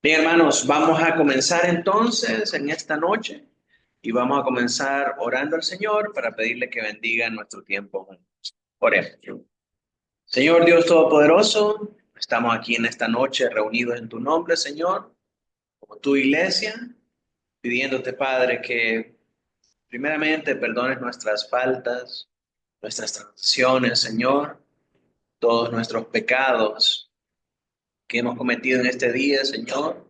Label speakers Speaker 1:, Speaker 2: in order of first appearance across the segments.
Speaker 1: Bien, hermanos, vamos a comenzar entonces en esta noche y vamos a comenzar orando al Señor para pedirle que bendiga nuestro tiempo juntos. Oremos. Señor Dios Todopoderoso, estamos aquí en esta noche reunidos en tu nombre, Señor, como tu iglesia, pidiéndote, Padre, que primeramente perdones nuestras faltas, nuestras transgresiones, Señor, todos nuestros pecados que hemos cometido en este día, Señor,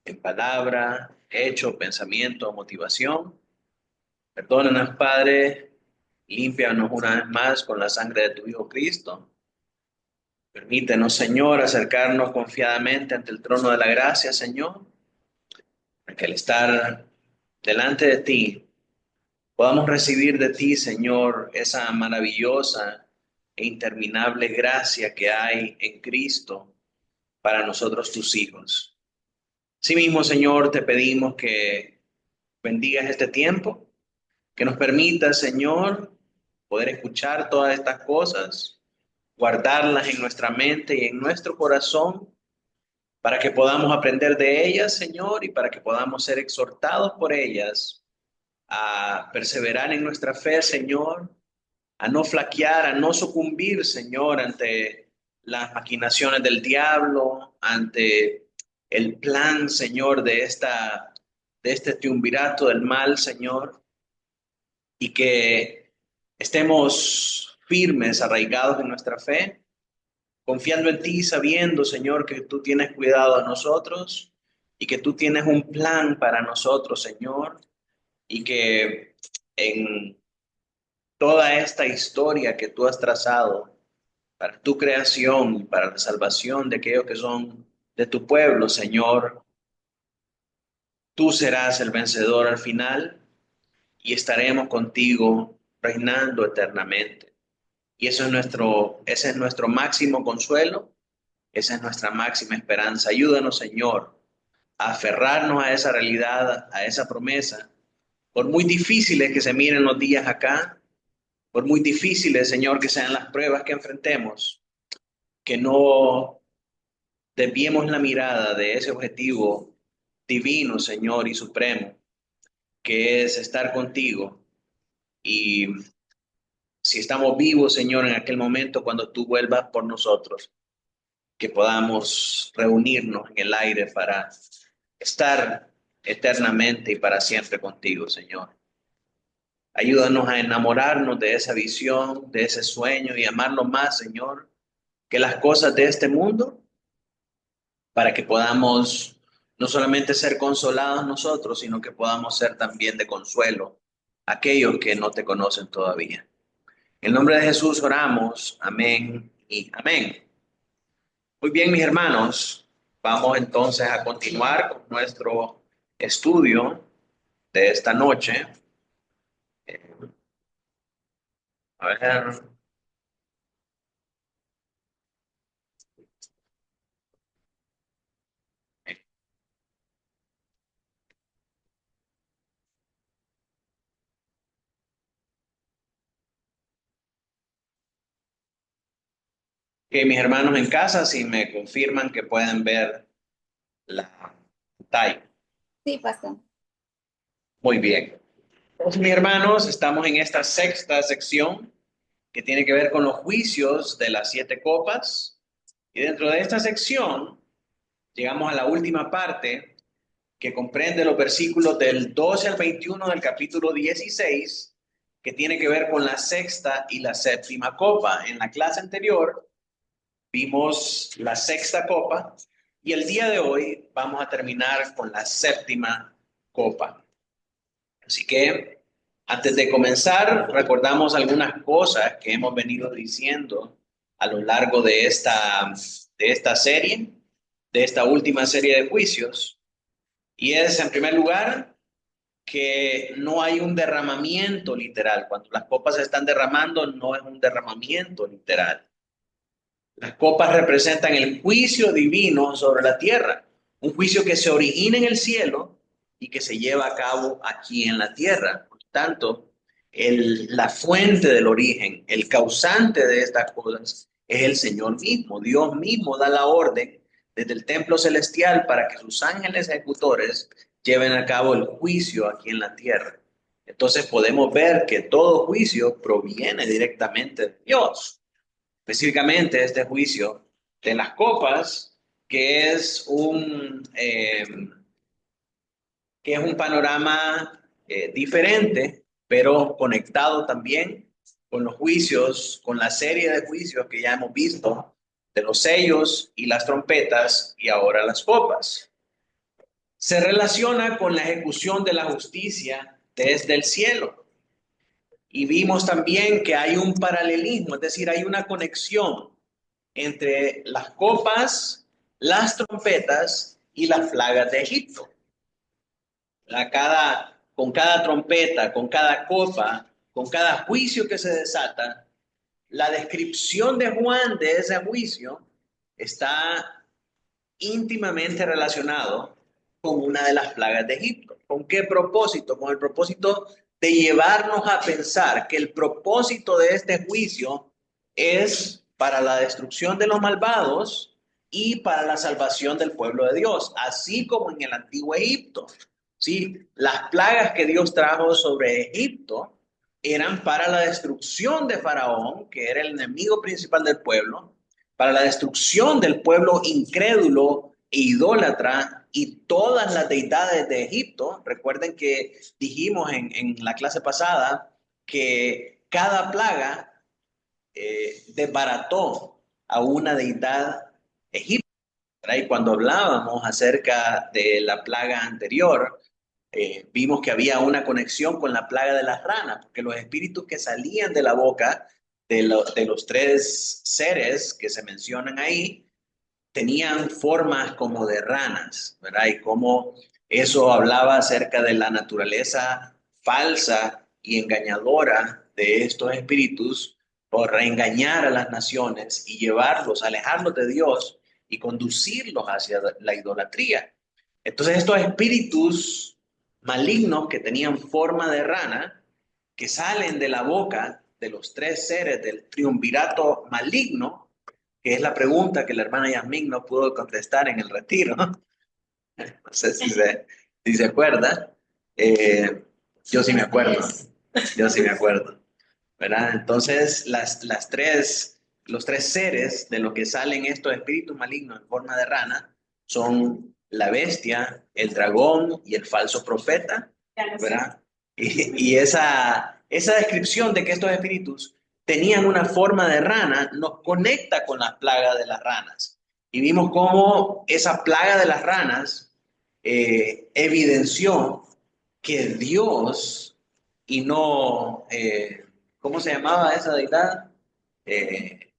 Speaker 1: en palabra, hecho, pensamiento, motivación. Perdónanos, Padre, límpianos una vez más con la sangre de tu Hijo Cristo. Permítenos, Señor, acercarnos confiadamente ante el trono de la gracia, Señor, para que al estar delante de ti podamos recibir de ti, Señor, esa maravillosa e interminable gracia que hay en Cristo para nosotros, tus hijos. Asimismo, Señor, te pedimos que bendigas este tiempo, que nos permita, Señor, poder escuchar todas estas cosas, guardarlas en nuestra mente y en nuestro corazón, para que podamos aprender de ellas, Señor, y para que podamos ser exhortados por ellas a perseverar en nuestra fe, Señor, a no flaquear, a no sucumbir, Señor, ante las maquinaciones del diablo, ante el plan, Señor, de este triunvirato del mal, Señor, y que estemos firmes, arraigados en nuestra fe, confiando en ti, sabiendo, Señor, que tú tienes cuidado de nosotros y que tú tienes un plan para nosotros, Señor, y que en toda esta historia que tú has trazado para tu creación y para la salvación de aquellos que son de tu pueblo, Señor, tú serás el vencedor al final y estaremos contigo reinando eternamente. Y ese es nuestro máximo consuelo, esa es nuestra máxima esperanza. Ayúdanos, Señor, a aferrarnos a esa realidad, a esa promesa, por muy difíciles que se miren los días acá, por muy difíciles, Señor, que sean las pruebas que enfrentemos, que no desviemos la mirada de ese objetivo divino, Señor, y supremo, que es estar contigo. Y si estamos vivos, Señor, en aquel momento cuando tú vuelvas por nosotros, que podamos reunirnos en el aire para estar eternamente y para siempre contigo, Señor. Ayúdanos a enamorarnos de esa visión, de ese sueño y amarlo más, Señor, que las cosas de este mundo, para que podamos no solamente ser consolados nosotros, sino que podamos ser también de consuelo a aquellos que no te conocen todavía. En el nombre de Jesús oramos. Amén y amén. Muy bien, mis hermanos, vamos entonces a continuar con nuestro estudio de esta noche. A ver, que mis hermanos en casa, si me confirman que pueden ver la pantalla.
Speaker 2: Sí, pastor.
Speaker 1: Muy bien. Pues, mis hermanos, estamos en esta sexta sección que tiene que ver con los juicios de las siete copas. Y dentro de esta sección llegamos a la última parte que comprende los versículos del 12 al 21 del capítulo 16, que tiene que ver con la sexta y la séptima copa. En la clase anterior vimos la sexta copa y el día de hoy vamos a terminar con la séptima copa. Así que antes de comenzar, recordamos algunas cosas que hemos venido diciendo a lo largo de esta serie, de esta última serie de juicios. Y es, en primer lugar, que no hay un derramamiento literal. Cuando las copas se están derramando, no es un derramamiento literal. Las copas representan el juicio divino sobre la tierra, un juicio que se origina en el cielo y que se lleva a cabo aquí en la tierra. Por tanto, la fuente del origen, el causante de estas cosas es el Señor mismo. Dios mismo da la orden desde el templo celestial para que sus ángeles ejecutores lleven a cabo el juicio aquí en la tierra. Entonces podemos ver que todo juicio proviene directamente de Dios. Específicamente este juicio de las copas, que es que es un panorama diferente, pero conectado también con los juicios, con la serie de juicios que ya hemos visto, de los sellos y las trompetas y ahora las copas. Se relaciona con la ejecución de la justicia desde el cielo. Y vimos también que hay un paralelismo, es decir, hay una conexión entre las copas, las trompetas y las plagas de Egipto. Con cada trompeta, con cada copa, con cada juicio que se desata, la descripción de Juan de ese juicio está íntimamente relacionado con una de las plagas de Egipto. ¿Con qué propósito? Con el propósito de llevarnos a pensar que el propósito de este juicio es para la destrucción de los malvados y para la salvación del pueblo de Dios, así como en el antiguo Egipto. ¿Sí? Las plagas que Dios trajo sobre Egipto eran para la destrucción de Faraón, que era el enemigo principal del pueblo, para la destrucción del pueblo incrédulo e idólatra y todas las deidades de Egipto. Recuerden que dijimos en la clase pasada que cada plaga desbarató a una deidad egipcia. Y cuando hablábamos acerca de la plaga anterior, vimos que había una conexión con la plaga de las ranas, porque los espíritus que salían de la boca de los tres seres que se mencionan ahí tenían formas como de ranas, ¿verdad? Y cómo eso hablaba acerca de la naturaleza falsa y engañadora de estos espíritus por reengañar a las naciones y llevarlos, alejarlos de Dios y conducirlos hacia la idolatría. Entonces estos espíritus malignos que tenían forma de rana, que salen de la boca de los tres seres del triunvirato maligno, que es la pregunta que la hermana Yasmín no pudo contestar en el retiro. No sé si se acuerda. Yo sí me acuerdo. Yo sí me acuerdo. ¿Verdad? Entonces, los tres seres de los que salen estos espíritus malignos en forma de rana son la bestia, el dragón y el falso profeta, ¿verdad? Y esa descripción de que estos espíritus tenían una forma de rana nos conecta con las plagas de las ranas. Y vimos cómo esa plaga de las ranas evidenció que Dios y no, ¿cómo se llamaba esa deidad? Eh,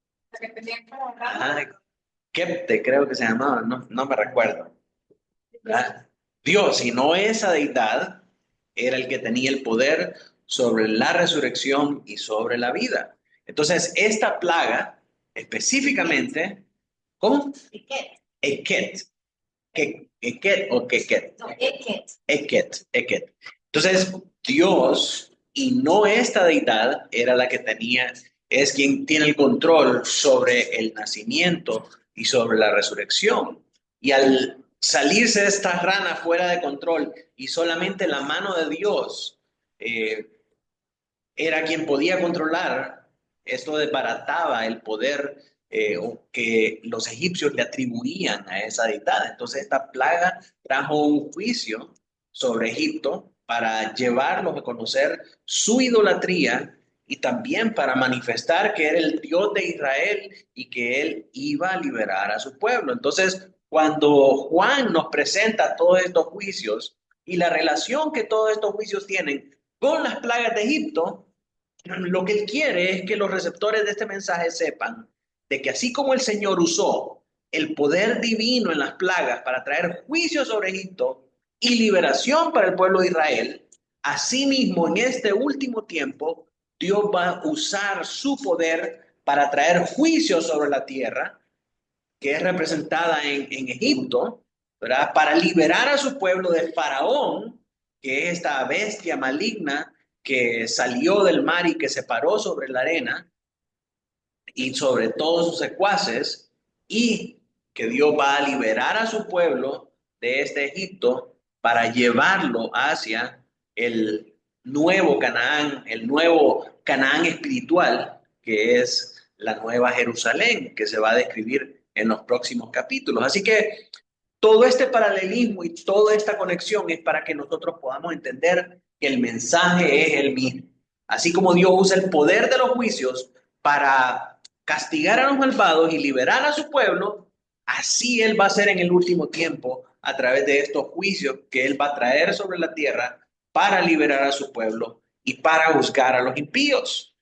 Speaker 1: ajá, Kepte, creo que se llamaba, no me recuerdo. ¿Verdad? Dios y no esa deidad era el que tenía el poder sobre la resurrección y sobre la vida. Entonces, esta plaga específicamente, ¿cómo? Eket. Eket o Keket. No, Eket. Eket. Entonces, Dios y no esta deidad era la que es quien tiene el control sobre el nacimiento y sobre la resurrección. Y al salirse de esta rana fuera de control y solamente la mano de Dios eh, era quien podía controlar, esto desbarataba el poder que los egipcios le atribuían a esa deidad. Entonces esta plaga trajo un juicio sobre Egipto para llevarlos a conocer su idolatría y también para manifestar que era el Dios de Israel y que él iba a liberar a su pueblo. Entonces, cuando Juan nos presenta todos estos juicios y la relación que todos estos juicios tienen con las plagas de Egipto, lo que él quiere es que los receptores de este mensaje sepan de que así como el Señor usó el poder divino en las plagas para traer juicio sobre Egipto y liberación para el pueblo de Israel, asimismo en este último tiempo Dios va a usar su poder para traer juicio sobre la tierra, que es representada en Egipto, ¿verdad? Para liberar a su pueblo de Faraón, que es esta bestia maligna que salió del mar y que se paró sobre la arena y sobre todos sus secuaces, y que Dios va a liberar a su pueblo de este Egipto para llevarlo hacia el nuevo Canaán, el nuevo Canaán espiritual, que es la nueva Jerusalén, que se va a describir en los próximos capítulos. Así que todo este paralelismo y toda esta conexión es para que nosotros podamos entender que el mensaje es el mismo. Así como Dios usa el poder de los juicios para castigar a los malvados y liberar a su pueblo, así Él va a hacer en el último tiempo a través de estos juicios que Él va a traer sobre la tierra para liberar a su pueblo y para juzgar a los impíos.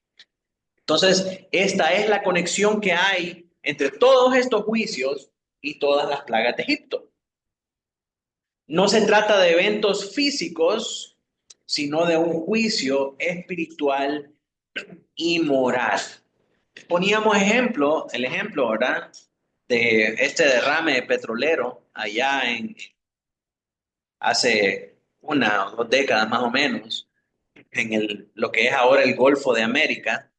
Speaker 1: Entonces, esta es la conexión que hay entre todos estos juicios y todas las plagas de Egipto. No se trata de eventos físicos, sino de un juicio espiritual y moral. Poníamos el ejemplo, ¿verdad? De este derrame petrolero allá en hace 1 o 2 décadas más o menos, lo que es ahora el Golfo de América,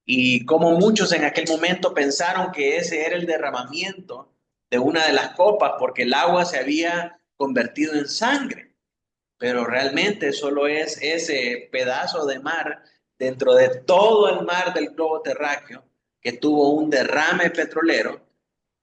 Speaker 1: y como muchos en aquel momento pensaron que ese era el derramamiento de una de las copas porque el agua se había convertido en sangre, pero realmente solo es ese pedazo de mar dentro de todo el mar del globo terráqueo que tuvo un derrame petrolero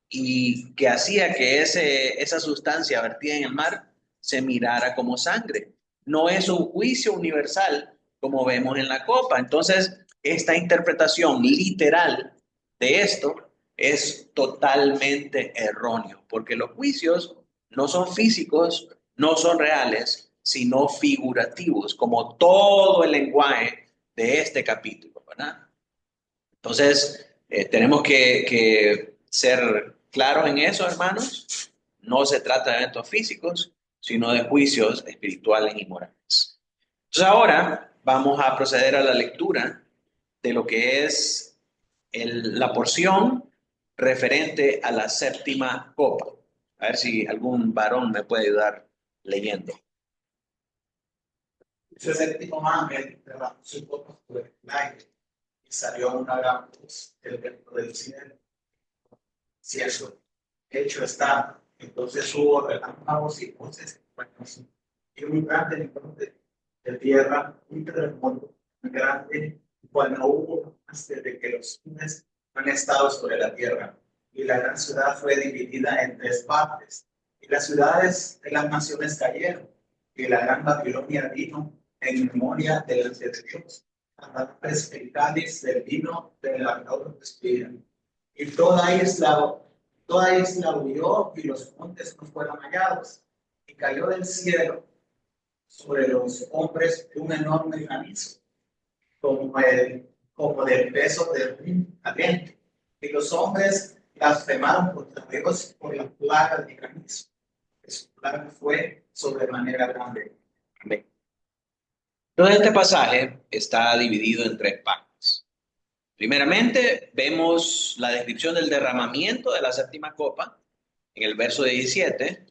Speaker 1: y que hacía que esa sustancia vertida en el mar se mirara como sangre. No es un juicio universal como vemos en la copa. Entonces, esta interpretación literal de esto es totalmente erróneo, porque los juicios no son físicos, no son reales, sino figurativos, como todo el lenguaje de este capítulo, ¿verdad? Entonces, tenemos que ser claros en eso, hermanos. No se trata de eventos físicos, sino de juicios espirituales y morales. Entonces, ahora vamos a proceder a la lectura de lo que es la porción referente a la séptima copa. A ver si algún varón me puede ayudar leyendo.
Speaker 2: Ese séptimo ángel derramó su copa sobre el aire y salió una gran voz del cielo. Cierto, hecho está. Entonces hubo relámpagos y voces y un grande limón de tierra, un terremoto grande, cual no hubo más desde que los hombres han estado sobre la tierra. Y la gran ciudad fue dividida en 3 partes. Y las ciudades de las naciones cayeron. Y la gran Babilonia vino en memoria delante de Dios, a darles el cáliz del vino del ardor de su ira. Y toda isla huyó y los montes no fueron hallados. Y cayó del cielo sobre los hombres un enorme granizo, como del peso de un aliento. Y los hombres blasfemaron contra Dios por la plaga de granizo. Su plaga fue sobremanera grande.
Speaker 1: Amén. Entonces, este pasaje está dividido en 3 partes. Primeramente, vemos la descripción del derramamiento de la séptima copa en el verso 17.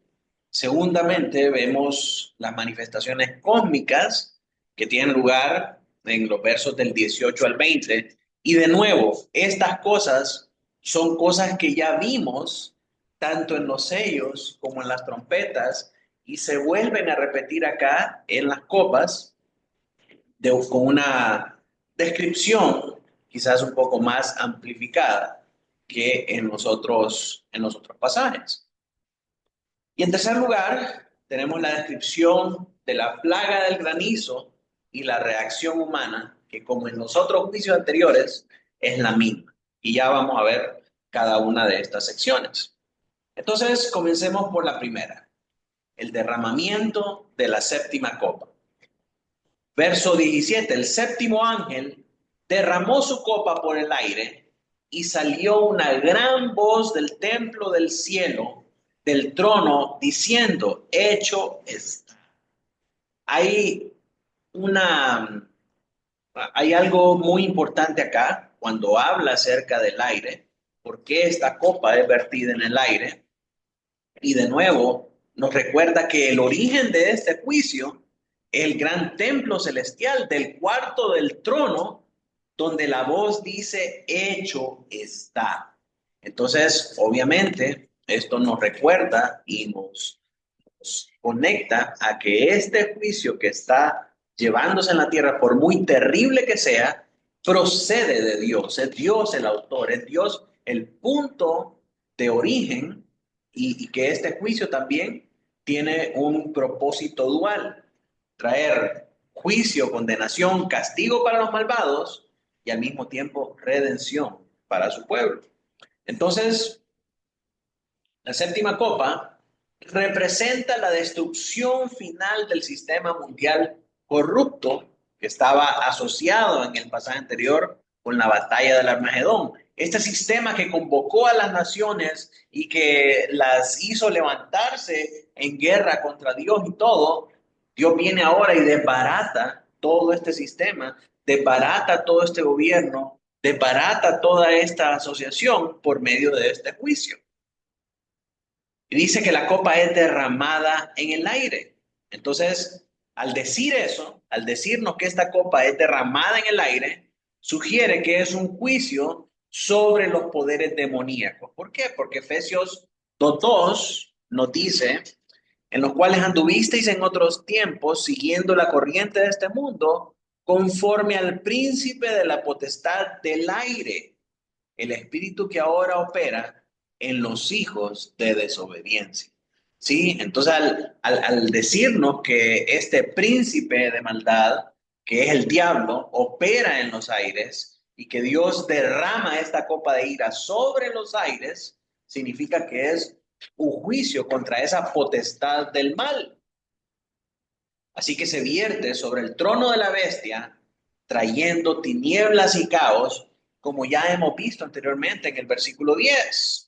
Speaker 1: Segundamente, vemos las manifestaciones cósmicas que tienen lugar en los versos del 18 al 20. Y de nuevo, estas cosas son cosas que ya vimos tanto en los sellos como en las trompetas y se vuelven a repetir acá en las copas con una descripción quizás un poco más amplificada que en los otros pasajes. Y en tercer lugar, tenemos la descripción de la plaga del granizo y la reacción humana, que como en los otros juicios anteriores, es la misma. Y ya vamos a ver cada una de estas secciones. Entonces, comencemos por la primera, el derramamiento de la séptima copa. Verso 17, el séptimo ángel derramó su copa por el aire y salió una gran voz del templo del cielo, del trono, diciendo, hecho está. Hay hay algo muy importante acá cuando habla acerca del aire, porque esta copa es vertida en el aire. Y de nuevo, nos recuerda que el origen de este juicio es el gran templo celestial del cuarto del trono, donde la voz dice, hecho está. Entonces, obviamente, esto nos recuerda y nos conecta a que este juicio que está llevándose en la tierra, por muy terrible que sea, procede de Dios. Es Dios el autor, es Dios el punto de origen y que este juicio también tiene un propósito dual, traer juicio, condenación, castigo para los malvados y al mismo tiempo redención para su pueblo. Entonces, la séptima copa representa la destrucción final del sistema mundial corrupto que estaba asociado en el pasaje anterior con la batalla del Armagedón. Este sistema que convocó a las naciones y que las hizo levantarse en guerra contra Dios y todo, Dios viene ahora y desbarata todo este sistema, desbarata todo este gobierno, desbarata toda esta asociación por medio de este juicio. Y dice que la copa es derramada en el aire. Entonces, al decir eso, al decirnos que esta copa es derramada en el aire, sugiere que es un juicio sobre los poderes demoníacos. ¿Por qué? Porque Efesios 2:2 nos dice, en los cuales anduvisteis en otros tiempos, siguiendo la corriente de este mundo, conforme al príncipe de la potestad del aire, el espíritu que ahora opera en los hijos de desobediencia. ¿Sí? Entonces, al decirnos que este príncipe de maldad, que es el diablo, opera en los aires y que Dios derrama esta copa de ira sobre los aires, significa que es un juicio contra esa potestad del mal. Así que se vierte sobre el trono de la bestia, trayendo tinieblas y caos, como ya hemos visto anteriormente en el versículo 10.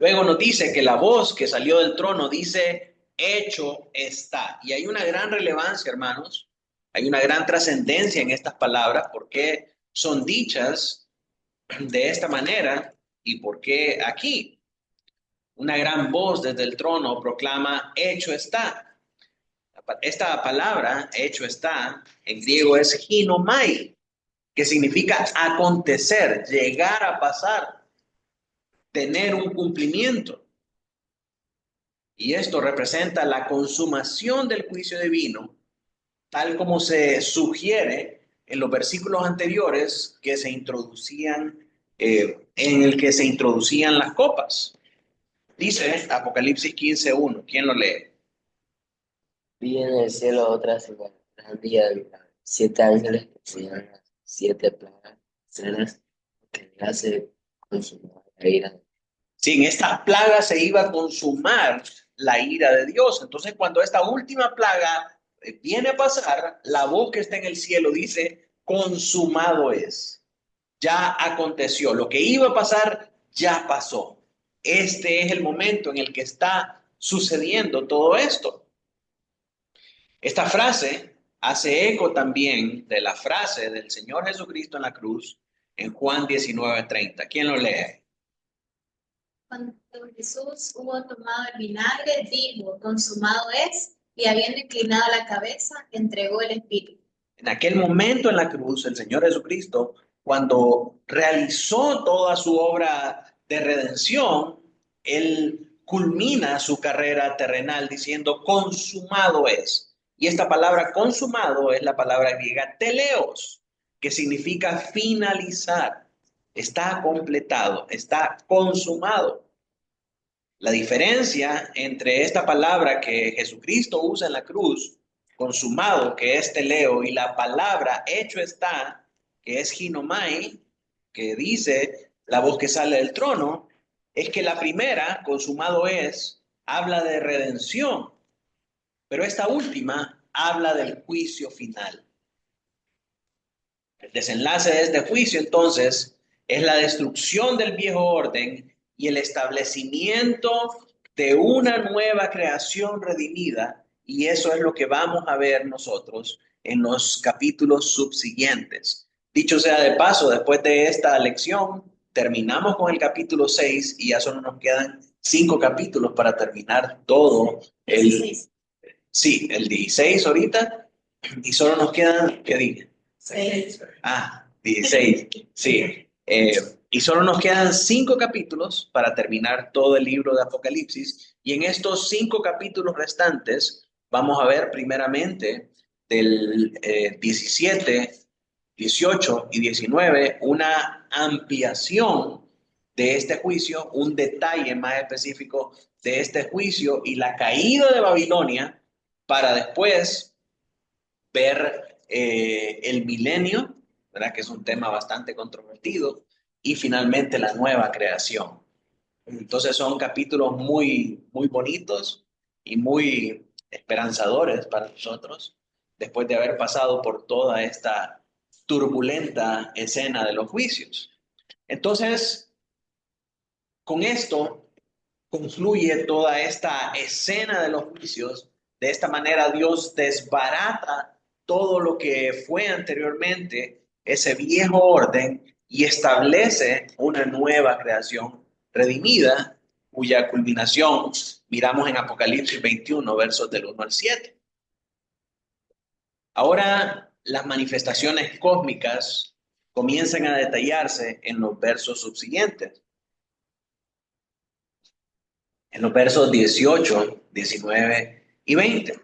Speaker 1: Luego nos dice que la voz que salió del trono dice, hecho está. Y hay una gran relevancia, hermanos, hay una gran trascendencia en estas palabras, porque son dichas de esta manera y por qué aquí. Una gran voz desde el trono proclama, hecho está. Esta palabra, hecho está, en griego es ginomai, que significa acontecer, llegar a pasar, tener un cumplimiento. Y esto representa la consumación del juicio divino, tal como se sugiere en los versículos anteriores que se introducían, en el que se introducían las copas. Dice Apocalipsis 15:1. ¿Quién lo lee?
Speaker 3: Vi en el cielo otra señal grande y admirable, 7 ángeles que tenían las 7 plagas cenas que ya se consumó la ira.
Speaker 1: Sí, en esta plaga se iba a consumar la ira de Dios. Entonces, cuando esta última plaga viene a pasar, la voz que está en el cielo dice, consumado es. Ya aconteció. Lo que iba a pasar, ya pasó. Este es el momento en el que está sucediendo todo esto. Esta frase hace eco también de la frase del Señor Jesucristo en la cruz en Juan 19:30. ¿Quién lo lee?
Speaker 4: Cuando Jesús hubo tomado el vinagre, dijo, consumado es, y habiendo inclinado la cabeza, entregó el espíritu.
Speaker 1: En aquel momento en la cruz, el Señor Jesucristo, cuando realizó toda su obra de redención, Él culmina su carrera terrenal diciendo, consumado es. Y esta palabra consumado es la palabra griega teleos, que significa finalizar. Está completado, está consumado. La diferencia entre esta palabra que Jesucristo usa en la cruz, consumado, que es teleo, y la palabra hecho está, que es ginomai, que dice la voz que sale del trono, es que la primera, consumado es, habla de redención, pero esta última habla del juicio final. El desenlace de este juicio, entonces, es la destrucción del viejo orden y el establecimiento de una nueva creación redimida, y eso es lo que vamos a ver nosotros en los capítulos subsiguientes. Dicho sea de paso, después de esta lección, terminamos con el capítulo 6 y ya solo nos quedan 5 capítulos para terminar todo el... Sí, el 16 ahorita, y solo nos quedan, ¿qué dije?
Speaker 4: 6.
Speaker 1: 16, sí. Y solo nos quedan 5 capítulos para terminar todo el libro de Apocalipsis. Y en estos 5 capítulos restantes vamos a ver primeramente del 17, 18 y 19 una ampliación de este juicio, un detalle más específico de este juicio y la caída de Babilonia, para después ver el milenio, ¿verdad? Que es un tema bastante controvertido, y finalmente la nueva creación. Entonces son capítulos muy bonitos y muy esperanzadores para nosotros, después de haber pasado por toda esta turbulenta escena de los juicios. Entonces, con esto concluye toda esta escena de los juicios. De esta manera Dios desbarata todo lo que fue anteriormente, ese viejo orden, y establece una nueva creación redimida, cuya culminación miramos en Apocalipsis 21, versos del 1 al 7. Ahora las manifestaciones cósmicas comienzan a detallarse en los versos subsiguientes. En los versos 18, 19 y 20.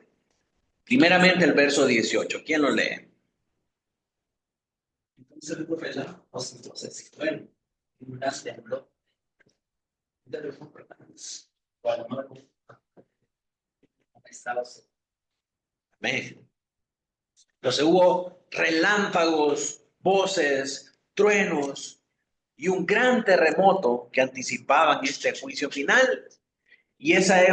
Speaker 1: Primeramente el verso 18. ¿Quién lo lee?
Speaker 5: Entonces el profeta se situó en un gran templo de los importantes. Cuando no estaba.
Speaker 1: Amén. Entonces hubo relámpagos, voces, truenos y un gran terremoto que anticipaban este juicio final. Y esa es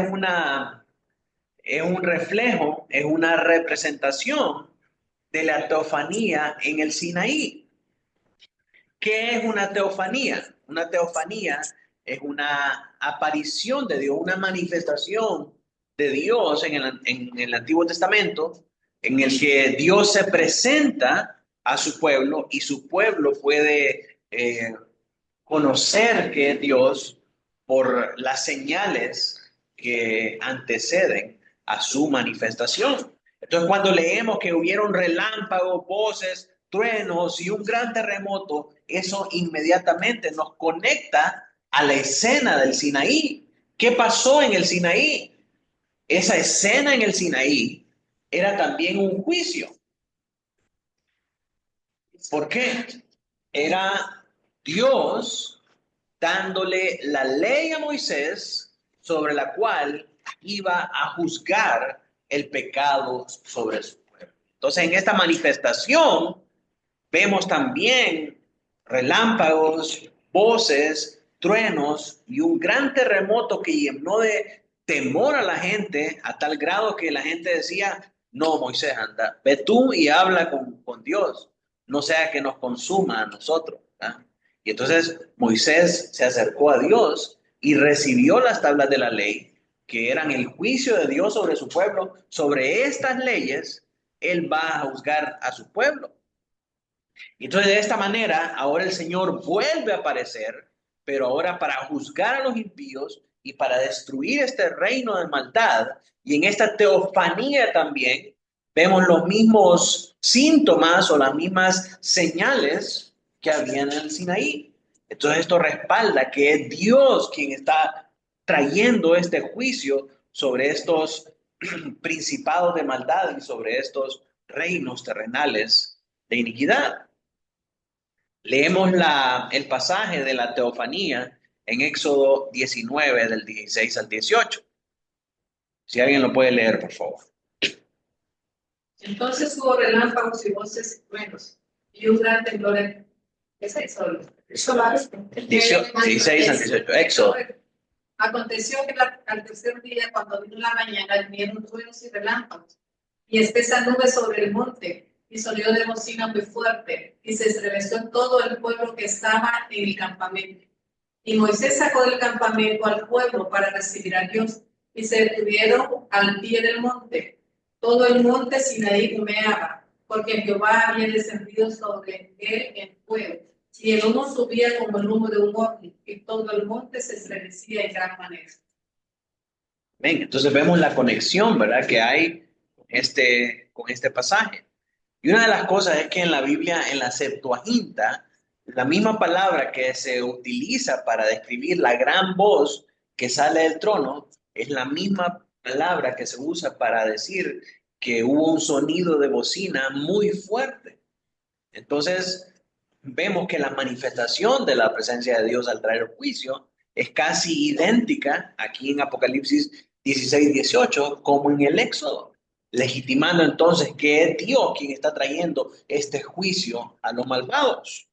Speaker 1: un reflejo, es una representación de la teofanía en el Sinaí. ¿Qué es una teofanía? Una teofanía es una aparición de Dios, una manifestación de Dios en el Antiguo Testamento, en el que Dios se presenta a su pueblo y su pueblo puede conocer que es Dios por las señales que anteceden a su manifestación. Entonces, cuando leemos que hubieron relámpagos, voces, truenos y un gran terremoto, eso inmediatamente nos conecta a la escena del Sinaí. ¿Qué pasó en el Sinaí? Esa escena en el Sinaí era también un juicio. ¿Por qué? Era Dios dándole la ley a Moisés sobre la cual iba a juzgar el pecado sobre su pueblo. Entonces, en esta manifestación vemos también relámpagos, voces, truenos y un gran terremoto que llenó de temor a la gente a tal grado que la gente decía, no, Moisés, anda, ve tú y habla con Dios, no sea que nos consuma a nosotros. ¿Verdad? Y entonces Moisés se acercó a Dios y recibió las tablas de la ley, que eran el juicio de Dios sobre su pueblo. Sobre estas leyes, él va a juzgar a su pueblo. Entonces, de esta manera, ahora el Señor vuelve a aparecer, pero ahora para juzgar a los impíos y para destruir este reino de maldad. Y en esta teofanía también vemos los mismos síntomas o las mismas señales que había en el Sinaí. Entonces, esto respalda que es Dios quien está trayendo este juicio sobre estos principados de maldad y sobre estos reinos terrenales de iniquidad. Leemos el pasaje de la teofanía en Éxodo 19, del 16 al 18. Si alguien lo puede leer, por favor.
Speaker 6: Entonces hubo relámpagos y voces y truenos, y un gran temblor en... ¿Es eso?
Speaker 1: El 16 al 18, Éxodo.
Speaker 6: Aconteció que al tercer día, cuando vino la mañana, vinieron truenos y relámpagos, y espesa nube sobre el monte, y sonido de bocina muy fuerte, y se estremeció todo el pueblo que estaba en el campamento. Y Moisés sacó del campamento al pueblo para recibir a Dios, y se detuvieron al pie del monte. Todo el monte Sinaí humeaba, porque Jehová había descendido sobre él en fuego, y el humo subía como el humo de un horno, y todo el monte se estremecía en gran manera.
Speaker 1: Bien, entonces vemos la conexión, ¿verdad?, que hay con este pasaje. Y una de las cosas es que en la Biblia, en la Septuaginta, la misma palabra que se utiliza para describir la gran voz que sale del trono es la misma palabra que se usa para decir que hubo un sonido de bocina muy fuerte. Entonces, vemos que la manifestación de la presencia de Dios al traer juicio es casi idéntica aquí en Apocalipsis 16-18 como en el Éxodo, legitimando entonces que es Dios quien está trayendo este juicio a los malvados.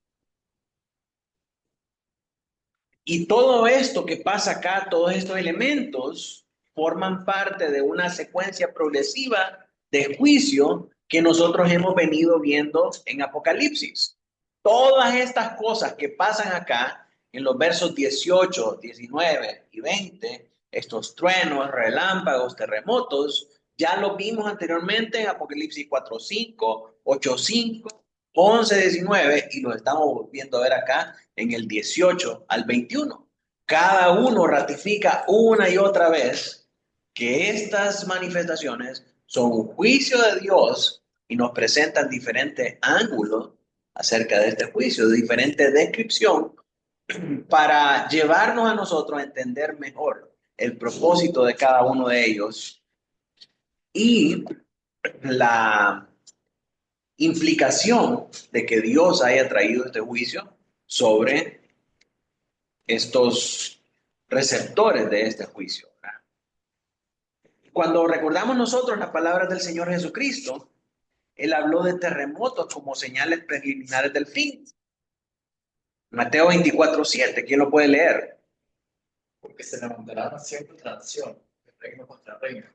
Speaker 1: Y todo esto que pasa acá, todos estos elementos, forman parte de una secuencia progresiva de juicio que nosotros hemos venido viendo en Apocalipsis. Todas estas cosas que pasan acá en los versos 18, 19 y 20, estos truenos, relámpagos, terremotos, ya lo vimos anteriormente en Apocalipsis 4:5, 8:5, 11:19 y lo estamos viendo a ver acá en el 18 al 21. Cada uno ratifica una y otra vez que estas manifestaciones son un juicio de Dios y nos presentan diferentes ángulos acerca de este juicio, diferente descripción para llevarnos a nosotros a entender mejor el propósito de cada uno de ellos y la implicación de que Dios haya traído este juicio sobre estos receptores de este juicio. Cuando recordamos nosotros las palabras del Señor Jesucristo, Él habló de terremotos como señales preliminares del fin. Mateo 24:7, ¿quién lo puede leer?
Speaker 5: Porque se levantará nación contra nación, reino contra reino,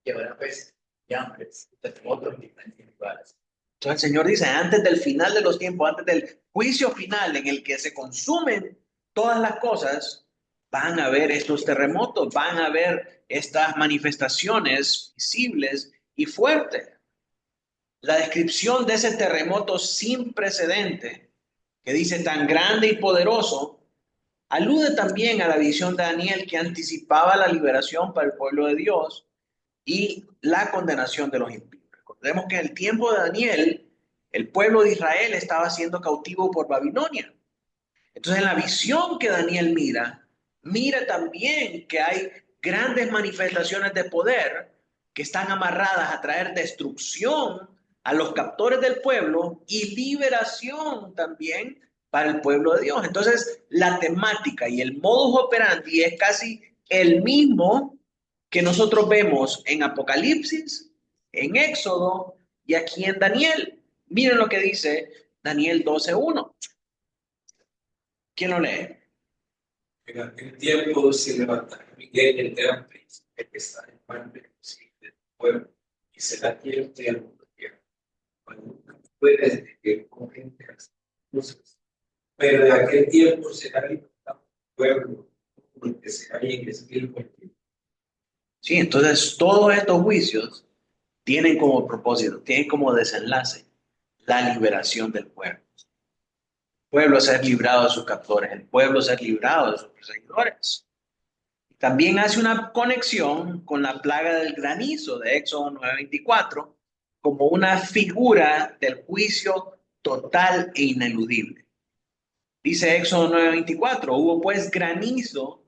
Speaker 5: y habrá pestes y hambres, terremotos en diferentes lugares.
Speaker 1: Entonces el Señor dice, antes del final de los tiempos, antes del juicio final en el que se consumen todas las cosas, van a haber estos terremotos, van a haber estas manifestaciones visibles y fuertes. La descripción de ese terremoto sin precedente, que dice tan grande y poderoso, alude también a la visión de Daniel que anticipaba la liberación para el pueblo de Dios y la condenación de los impíos. Recordemos que en el tiempo de Daniel, el pueblo de Israel estaba siendo cautivo por Babilonia. Entonces, en la visión que Daniel mira también que hay grandes manifestaciones de poder que están amarradas a traer destrucción a los captores del pueblo y liberación también para el pueblo de Dios. Entonces, la temática y el modus operandi es casi el mismo que nosotros vemos en Apocalipsis, en Éxodo y aquí en Daniel. Miren lo que dice Daniel 12:1. ¿Quién lo lee?
Speaker 7: En aquel tiempo se levantará Miguel, el gran príncipe que está en parte del pueblo, y será quien de al mundo tierra. Nunca puede desde con gente las cosas. Pero de aquel tiempo será libertado el pueblo, porque será en el espíritu.
Speaker 1: Sí, entonces todos estos juicios tienen como propósito, tienen como desenlace la liberación del pueblo. El pueblo ser librado de sus captores, el pueblo ser librado de sus perseguidores. También hace una conexión con la plaga del granizo de Éxodo 9:24 como una figura del juicio total e ineludible. Dice Éxodo 9:24, hubo pues granizo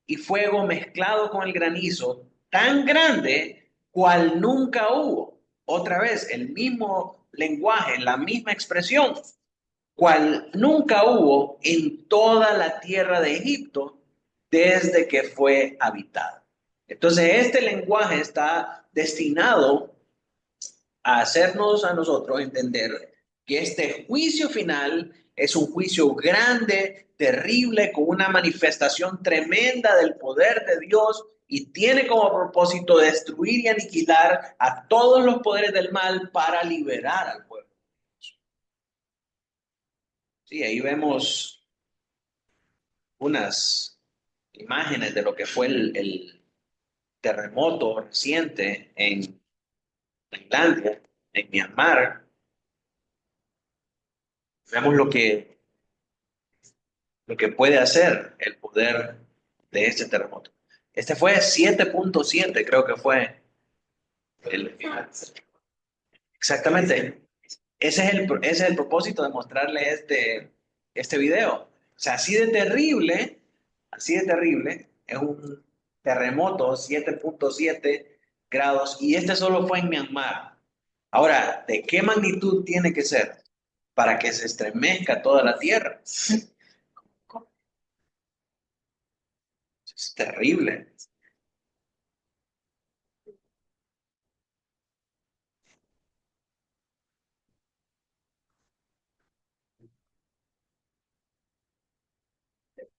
Speaker 1: y fuego mezclado con el granizo tan grande cual nunca hubo. Otra vez, el mismo lenguaje, la misma expresión, cual nunca hubo en toda la tierra de Egipto desde que fue habitada. Entonces, este lenguaje está destinado a hacernos a nosotros entender que este juicio final es un juicio grande, terrible, con una manifestación tremenda del poder de Dios y tiene como propósito destruir y aniquilar a todos los poderes del mal para liberar al pueblo. Sí, ahí vemos unas imágenes de lo que fue el terremoto reciente en Tailandia, en Myanmar. Vemos lo que puede hacer el poder de este terremoto. Este fue 7.7, creo que fue el exactamente. Ese es el propósito de mostrarle este video. O sea, así de terrible, es un terremoto 7.7 grados y este solo fue en Myanmar. Ahora, ¿de qué magnitud tiene que ser para que se estremezca toda la tierra? Es terrible.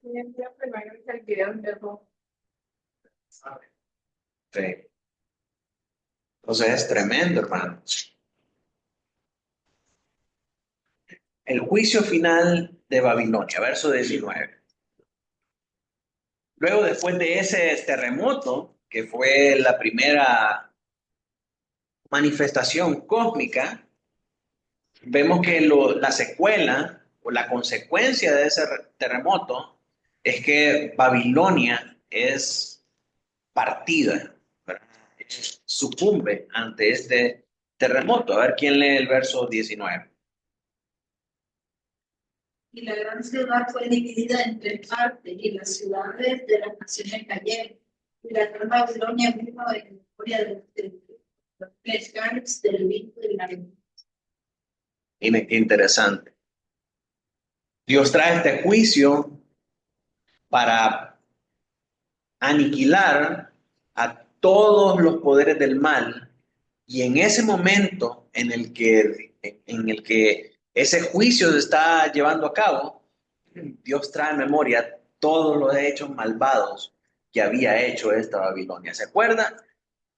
Speaker 6: El video luego,
Speaker 1: Sí. Entonces es tremendo, hermano. El juicio final de Babilonia, verso 19. Luego, después de ese terremoto, que fue la primera manifestación cósmica, vemos que la secuela o la consecuencia de ese terremoto es que Babilonia es partida, ¿verdad? Sucumbe ante este terremoto. A ver quién lee el verso 19.
Speaker 6: y la gran ciudad fue dividida en tres partes, y las ciudades de las naciones cayeron. Y la gran Babilonia vino en memoria de los pescados del vino de la
Speaker 1: Interesante. Dios trae este juicio para aniquilar a todos los poderes del mal y en ese momento en el que ese juicio se está llevando a cabo, Dios trae en memoria todos los hechos malvados que había hecho esta Babilonia. ¿Se acuerda?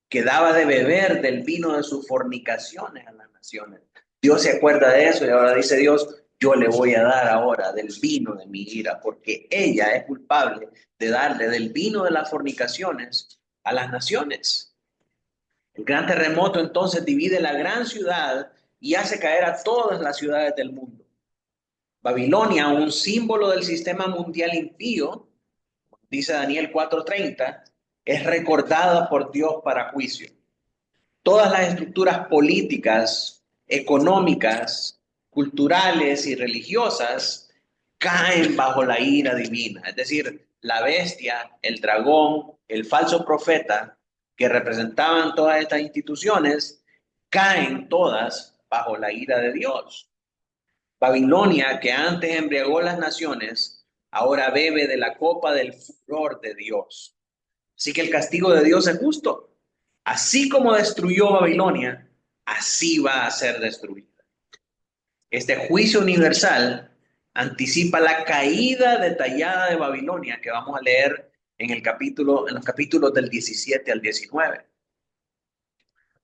Speaker 1: Que daba de beber del vino de sus fornicaciones a las naciones. Dios se acuerda de eso y ahora dice Dios, yo le voy a dar ahora del vino de mi ira, porque ella es culpable de darle del vino de las fornicaciones a las naciones. El gran terremoto entonces divide la gran ciudad y hace caer a todas las ciudades del mundo. Babilonia, un símbolo del sistema mundial impío, dice Daniel 4:30, es recordada por Dios para juicio. Todas las estructuras políticas, económicas, culturales y religiosas caen bajo la ira divina. Es decir, la bestia, el dragón, el falso profeta que representaban todas estas instituciones, caen todas bajo la ira de Dios. Babilonia, que antes embriagó las naciones, ahora bebe de la copa del furor de Dios. Así que el castigo de Dios es justo. Así como destruyó Babilonia, así va a ser destruida. Este juicio universal anticipa la caída detallada de Babilonia que vamos a leer en los capítulos del 17 al 19.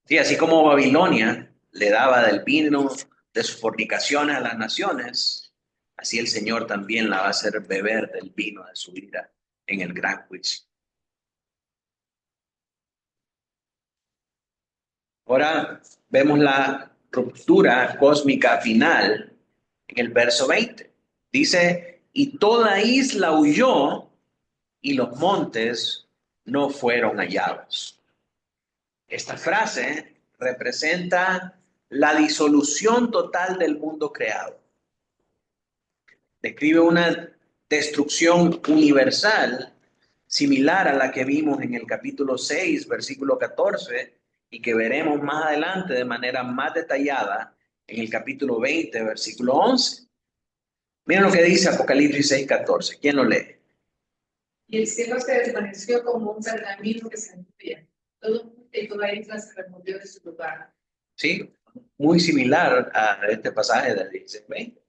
Speaker 1: Sí, así como Babilonia le daba del vino de sus fornicaciones a las naciones, así el Señor también la va a hacer beber del vino de su ira en el gran juicio. Ahora vemos la ruptura cósmica final en el verso 20. Dice, y toda isla huyó y los montes no fueron hallados. Esta frase representa la disolución total del mundo creado. Describe una destrucción universal similar a la que vimos en el capítulo 6, versículo 14, y que veremos más adelante de manera más detallada en el capítulo 20, versículo 11. Miren lo que dice Apocalipsis 6, 14. ¿Quién lo lee?
Speaker 6: Y el cielo se desvaneció como un pergamino que se enfría. Todo y toda isla se removió de su lugar.
Speaker 1: Sí, muy similar a este pasaje del 16:20.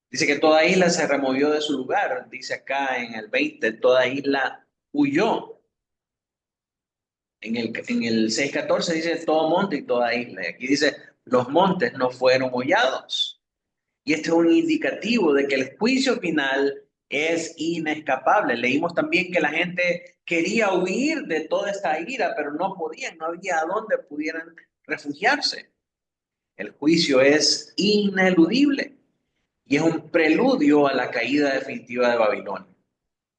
Speaker 1: Dice que toda isla se removió de su lugar. Dice acá en el 20, toda isla huyó. En el 6:14 dice todo monte y toda isla. Y aquí dice, los montes no fueron hollados. Y este es un indicativo de que el juicio final es inescapable. Leímos también que la gente quería huir de toda esta ira, pero no podían, no había a dónde pudieran refugiarse. El juicio es ineludible y es un preludio a la caída definitiva de Babilonia.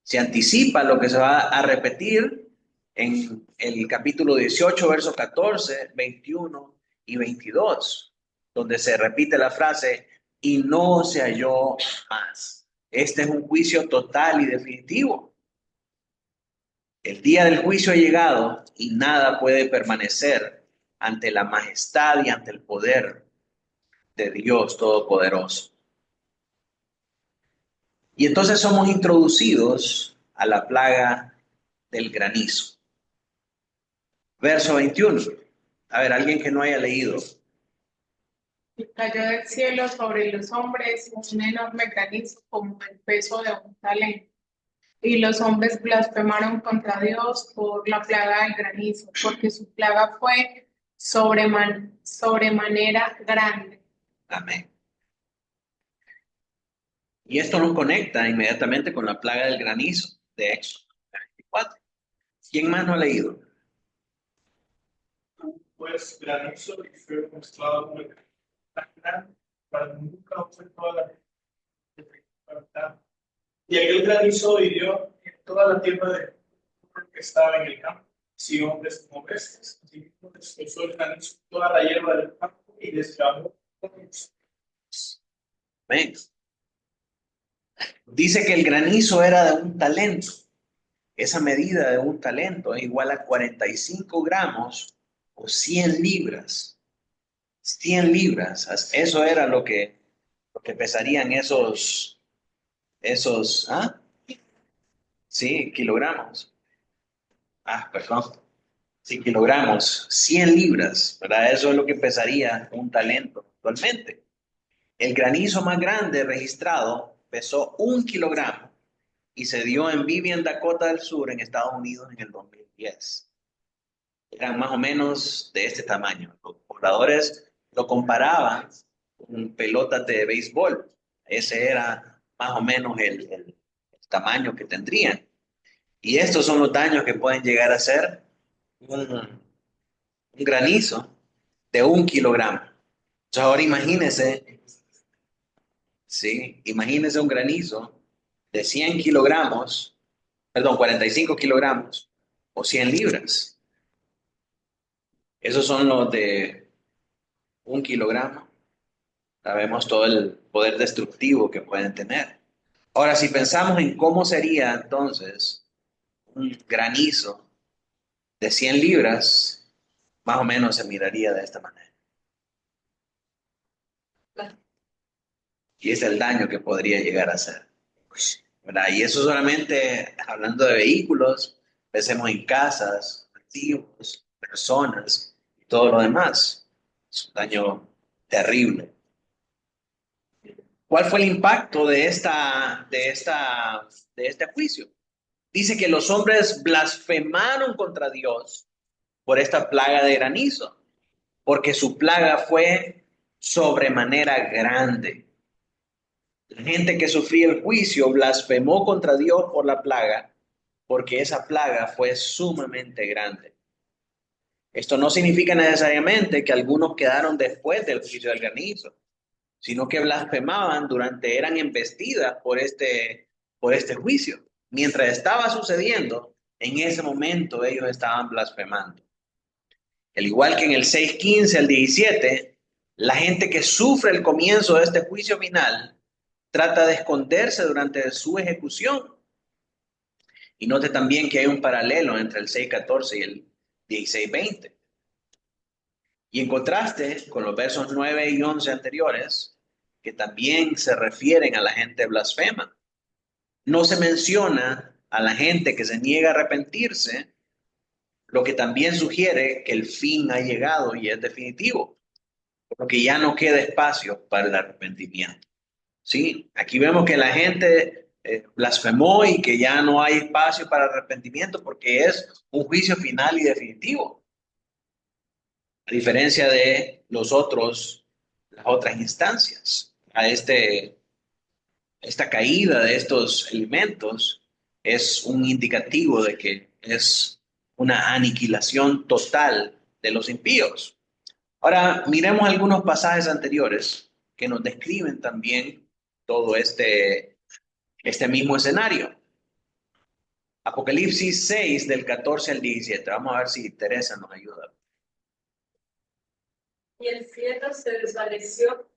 Speaker 1: Se anticipa lo que se va a repetir en el capítulo 18, versos 14, 21 y 22, donde se repite la frase, y no se halló más. Este es un juicio total y definitivo. El día del juicio ha llegado y nada puede permanecer ante la majestad y ante el poder de Dios Todopoderoso. Y entonces somos introducidos a la plaga del granizo. Verso 21. A ver, alguien que no haya leído.
Speaker 8: Y cayó del cielo sobre los hombres un enorme granizo como el peso de un talento. Y los hombres blasfemaron contra Dios por la plaga del granizo, porque su plaga fue sobremanera grande.
Speaker 1: Amén. Y esto nos conecta inmediatamente con la plaga del granizo de Éxodo 24. ¿Quién más no ha leído?
Speaker 2: Pues granizo y fuego mezclado con el tan grande para que nunca fue toda la tierra. Y aquel granizo hirió en toda la tierra de que estaba en el campo, si hombres como bestias, así mismo destrozó el granizo toda la hierba del campo y desgrabó.
Speaker 1: Amén. Dice que el granizo era de un talento. Esa medida de un talento es igual a 45 gramos o 100 libras. 100 libras. Eso era lo que pesarían esos, sí, kilogramos. Perdón. Sí, kilogramos, 100 libras, ¿verdad? Eso es lo que pesaría un talento actualmente. El granizo más grande registrado pesó 1 kilogramo y se dio en Vivian, Dakota del Sur, en Estados Unidos, en el 2010. Eran más o menos de este tamaño. Los pobladores lo comparaban con pelotas de béisbol. Ese era más o menos el tamaño que tendrían. Y estos son los daños que pueden llegar a ser un granizo de 1 kilogramo. Entonces ahora imagínese, sí, imagínese un granizo de 100 kilogramos, perdón, 45 kilogramos o 100 libras. Esos son los de 1 kilogramo. Sabemos todo el poder destructivo que pueden tener. Ahora, si pensamos en cómo sería entonces un granizo de 100 libras, más o menos se miraría de esta manera. Y es el daño que podría llegar a hacer, ¿verdad? Y eso solamente hablando de vehículos, pensemos en casas, activos, personas y todo lo demás. Es un daño terrible. ¿Cuál fue el impacto de este juicio? Dice que los hombres blasfemaron contra Dios por esta plaga de granizo, porque su plaga fue sobremanera grande. La gente que sufría el juicio blasfemó contra Dios por la plaga, porque esa plaga fue sumamente grande. Esto no significa necesariamente que algunos quedaron después del juicio del granizo, sino que blasfemaban eran embestidas por este juicio. Mientras estaba sucediendo, en ese momento ellos estaban blasfemando. Al igual que en el 6:15 al 17, la gente que sufre el comienzo de este juicio final trata de esconderse durante su ejecución. Y note también que hay un paralelo entre el 6:14 y el 16:20. Y en contraste con los versos 9 y 11 anteriores, que también se refieren a la gente blasfema, no se menciona a la gente que se niega a arrepentirse, lo que también sugiere que el fin ha llegado y es definitivo, porque ya no queda espacio para el arrepentimiento. ¿Sí? Aquí vemos que la gente blasfemó y que ya no hay espacio para arrepentimiento porque es un juicio final y definitivo. A diferencia de las otras instancias. Esta caída de estos elementos es un indicativo de que es una aniquilación total de los impíos. Ahora, miremos algunos pasajes anteriores que nos describen también todo este mismo escenario. Apocalipsis 6 del 14 al 17. Vamos a ver si Teresa nos ayuda.
Speaker 6: Y el cielo se desvaneció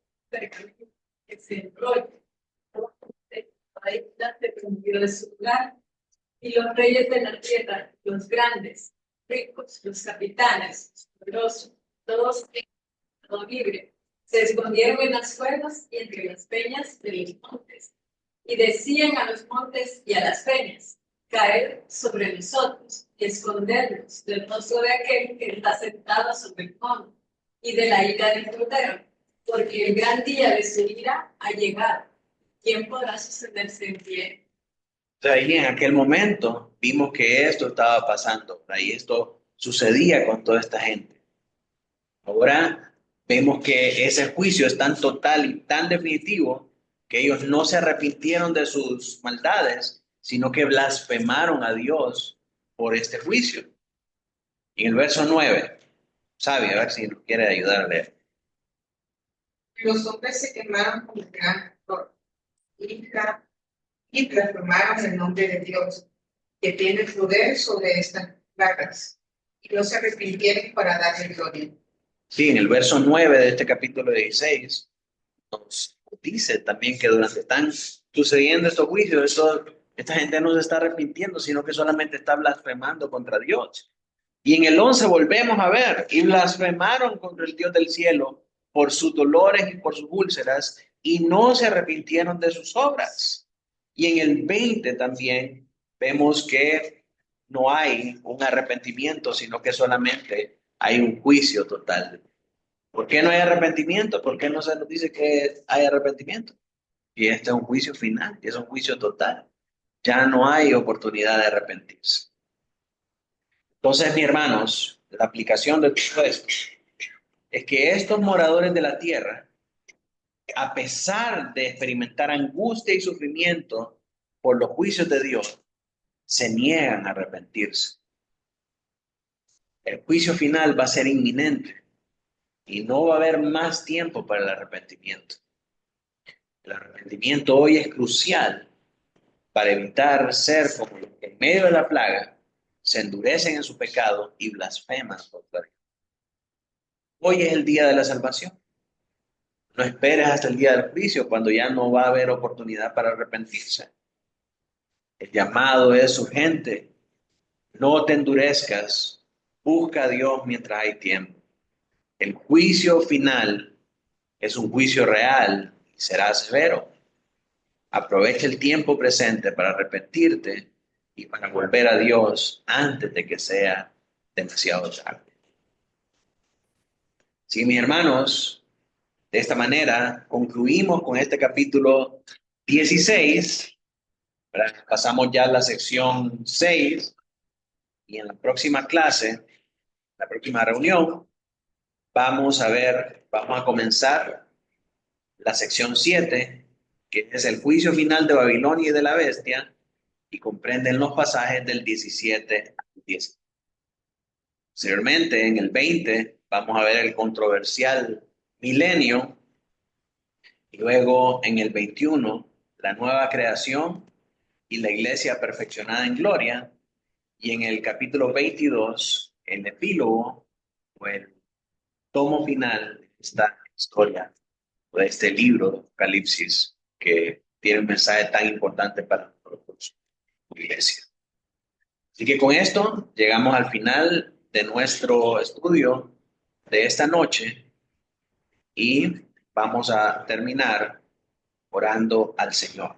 Speaker 6: que se enrolla. Ahí se prendió de su lugar. Y los reyes de la tierra, los grandes, ricos, los capitanes, los poderosos, todos en todo libre, se escondieron en las cuevas y entre las peñas de los montes. Y decían a los montes y a las peñas, caer sobre nosotros y escondernos del rostro de aquel que está sentado sobre el trono y de la ira del Cordero, porque el gran día de su ira ha llegado. ¿Quién podrá sostenerse en pie?
Speaker 1: Ahí en aquel momento vimos que esto estaba pasando, ahí esto sucedía con toda esta gente. Ahora vemos que ese juicio es tan total y tan definitivo que ellos no se arrepintieron de sus maldades, sino que blasfemaron a Dios por este juicio. En el verso 9, Sabia, a ver si nos quiere ayudar a leer.
Speaker 8: Los hombres se quemaron con gran ardor y blasfemaron el nombre de Dios, que tiene poder sobre estas placas, y no se arrepintieron para darle gloria.
Speaker 1: Sí, en el verso 9 de este capítulo 16 nos dice también que durante están sucediendo estos juicios, esta gente no se está arrepintiendo, sino que solamente está blasfemando contra Dios. Y en el 11 volvemos a ver, y blasfemaron contra el Dios del cielo por sus dolores y por sus úlceras, y no se arrepintieron de sus obras. Y en el 20 también vemos que no hay un arrepentimiento, sino que solamente hay un juicio total. ¿Por qué no hay arrepentimiento? ¿Por qué no se nos dice que hay arrepentimiento? Y este es un juicio final, y es un juicio total. Ya no hay oportunidad de arrepentirse. Entonces, mis hermanos, la aplicación de todo esto es que estos moradores de la tierra, a pesar de experimentar angustia y sufrimiento por los juicios de Dios, se niegan a arrepentirse. El juicio final va a ser inminente y no va a haber más tiempo para el arrepentimiento. El arrepentimiento hoy es crucial para evitar ser como los que en medio de la plaga se endurecen en su pecado y blasfeman contra Dios. Hoy es el día de la salvación. No esperes hasta el día del juicio, cuando ya no va a haber oportunidad para arrepentirse. El llamado es urgente. No te endurezcas. Busca a Dios mientras hay tiempo. El juicio final es un juicio real y será severo. Aprovecha el tiempo presente para arrepentirte y para volver a Dios antes de que sea demasiado tarde. Sí, mis hermanos, de esta manera concluimos con este capítulo 16. Pasamos ya a la sección 6 y en la próxima clase, la próxima reunión, vamos a comenzar la sección 7, que es el juicio final de Babilonia y de la bestia, y comprenden los pasajes del 17 al 10. Posteriormente, en el 20, vamos a ver el controversial milenio, y luego en el 21, la nueva creación y la iglesia perfeccionada en gloria, y en el capítulo 22, el epílogo o el tomo final de esta historia, de este libro de Apocalipsis, que tiene un mensaje tan importante para nosotros, iglesia. Así que con esto llegamos al final de nuestro estudio de esta noche y vamos a terminar orando al Señor.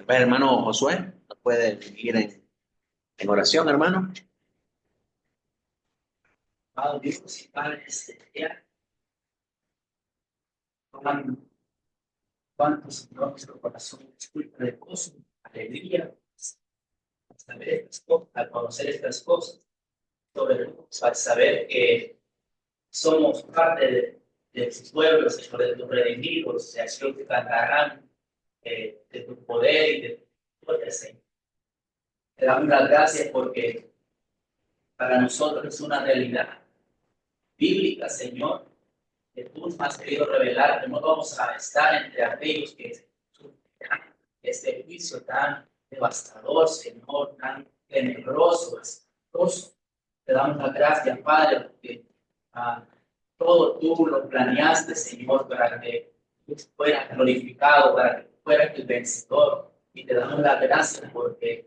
Speaker 1: Hermano Josué, ¿nos puede ir en oración, hermano?
Speaker 3: Amado Dios y Padre celestial, cuánto, Señor, nuestro corazón disculpa de gozo, alegría, al saber estas cosas, al conocer estas cosas, sobre todo al saber que somos parte de tus pueblos, Señor, de tus redimidos, de acción que cantarán de tu poder y de tu gloria, Señor. Te damos las gracias porque para nosotros es una realidad bíblica, Señor, que tú nos has querido revelar, que no vamos a estar entre aquellos que sufrirán este juicio tan devastador, Señor, tan tenebroso, espantoso. Te damos las gracias, Padre, porque todo tú lo planeaste, Señor, para que fuera glorificado, para que fuera el vencedor. Y te damos las gracias porque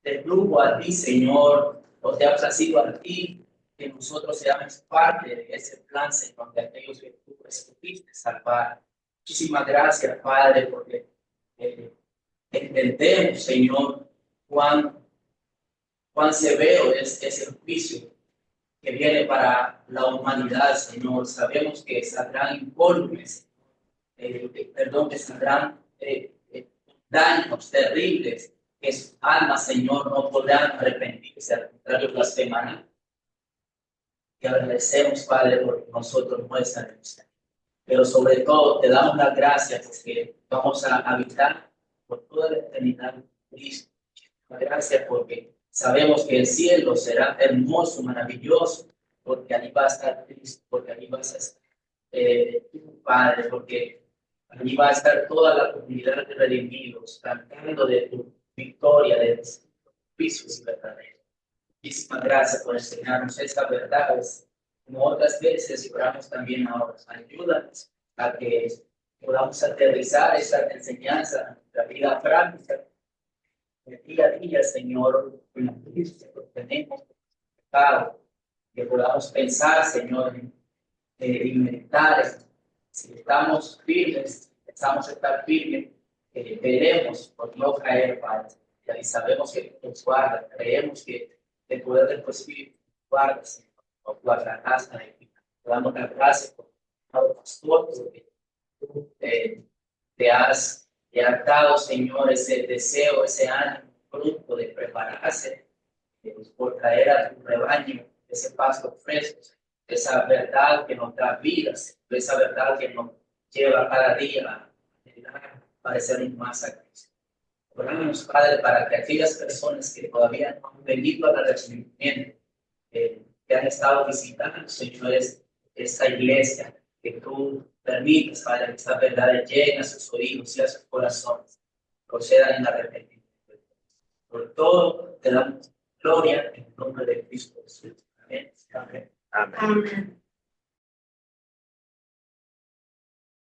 Speaker 3: te ruego a ti, Señor, o te ha placido a ti que nosotros seamos parte de ese plan, Señor, de aquellos que tú escogiste salvar. Muchísimas gracias, Padre, porque entendemos, Señor, cuán severo es ese juicio que viene para la humanidad, Señor. Sabemos que saldrán incólumes, que saldrán daños terribles, que sus almas, Señor, no podrán arrepentirse, al contrario, blasfemarán. Y agradecemos, Padre, porque nosotros no estaremos ahí. Pero sobre todo, te damos las gracias porque vamos a habitar por toda la eternidad en Cristo. Gracias porque sabemos que el cielo será hermoso, maravilloso, porque allí va a estar Cristo, porque allí vas a estar tu Padre, porque allí va a estar toda la comunidad de redimidos cantando de tu victoria, de tus juicios verdaderos. Muchísimas gracias por enseñarnos estas verdades, como otras veces oramos también ahora. Ayúdanos a que podamos aterrizar esta enseñanza en nuestra vida práctica, el día a día, Señor, en la crisis que tenemos pecado, que podamos pensar, Señor, y meditar. Si estamos firmes, pensamos estar firmes, veremos por no caer, Padre. Y sabemos que nos guarda, creemos que el poder del Espíritu guarda, Señor, nos guardarás a la vida. Te damos las gracias por el pastor, porque tú te has dado, Señor, ese deseo, ese ánimo, fruto de prepararse por traer a tu rebaño ese pasto fresco, esa verdad que nos da vidas, esa verdad que nos lleva cada día a parecernos más a Cristo. Oramos, Padre, para que aquellas personas que todavía no han venido al arrepentimiento, que han estado visitando, Señor, esta iglesia, que tú permitas, Padre, que esta verdad llegue a sus oídos y a sus corazones, procedan en arrepentimiento. Por todo, te damos gloria en el nombre de Cristo Jesús. Amén. Amén.
Speaker 1: Amén.
Speaker 8: Amén.